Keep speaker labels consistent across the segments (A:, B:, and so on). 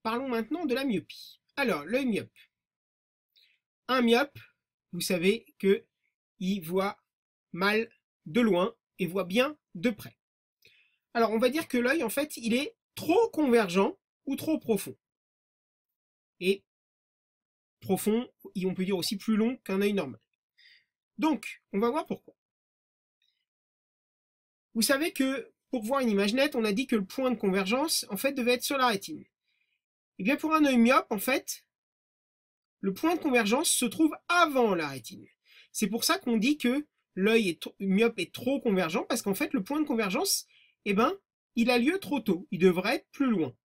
A: parlons maintenant de la myopie. Alors, l'œil myope. Un myope, vous savez qu'il voit mal de loin et voit bien de près. Alors, on va dire que l'œil, en fait, il est trop convergent ou trop profond. Et profond, on peut dire aussi plus long qu'un œil normal. Donc, on va voir pourquoi. Vous savez que pour voir une image nette, on a dit que le point de convergence, en fait, devait être sur la rétine. Et bien pour un œil myope, en fait, le point de convergence se trouve avant la rétine. C'est pour ça qu'on dit que l'œil myope est trop convergent, parce qu'en fait, le point de convergence, eh ben, il a lieu trop tôt. Il devrait être plus loin.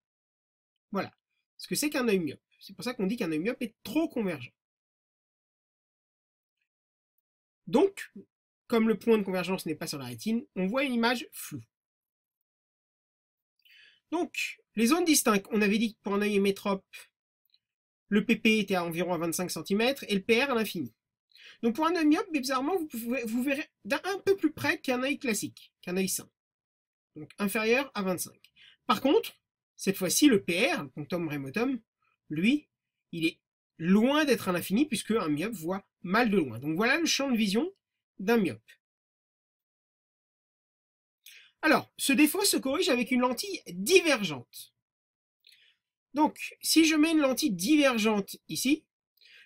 A: Voilà ce que c'est qu'un œil myope. C'est pour ça qu'on dit qu'un œil myope est trop convergent. Donc, comme le point de convergence n'est pas sur la rétine, on voit une image floue. Donc, les zones distinctes, on avait dit que pour un œil hémétrope, le PP était à environ à 25 cm et le PR à l'infini. Donc pour un œil myope, bizarrement, vous verrez d'un peu plus près qu'un œil classique, qu'un œil sain. Donc inférieur à 25. Par contre, cette fois-ci, le PR, le punctum remotum, lui, il est loin d'être à l'infini puisque un myope voit mal de loin. Donc voilà le champ de vision d'un myope. Alors, ce défaut se corrige avec une lentille divergente. Donc, si je mets une lentille divergente ici,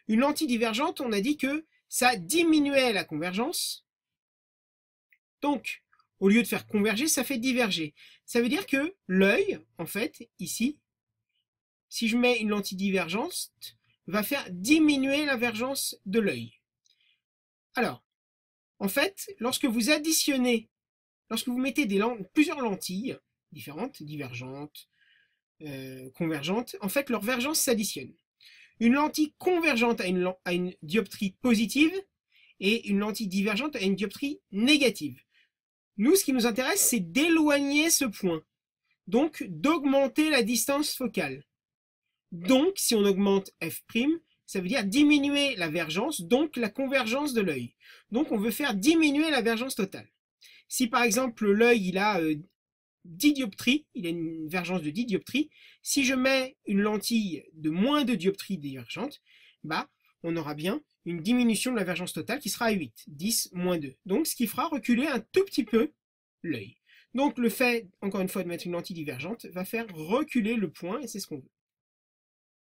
A: une lentille divergente, on a dit que ça diminuait la convergence. Donc, au lieu de faire converger, ça fait diverger. Ça veut dire que l'œil, en fait, ici, si je mets une lentille divergente, va faire diminuer la vergence de l'œil. Alors, en fait, lorsque vous additionnez, lorsque vous mettez plusieurs lentilles différentes, divergentes, convergentes, en fait, leur vergence s'additionne. Une lentille convergente a une dioptrie positive et une lentille divergente a une dioptrie négative. Nous, ce qui nous intéresse, c'est d'éloigner ce point, donc d'augmenter la distance focale. Donc, si on augmente f', ça veut dire diminuer la vergence, donc la convergence de l'œil. Donc, on veut faire diminuer la vergence totale. Si par exemple l'œil il a 10 dioptries, il a une vergence de 10 dioptries, si je mets une lentille de moins de dioptries divergentes, bah, on aura bien une diminution de la vergence totale qui sera à 8, 10 moins 2. Donc ce qui fera reculer un tout petit peu l'œil. Donc le fait, encore une fois, de mettre une lentille divergente va faire reculer le point et c'est ce qu'on veut.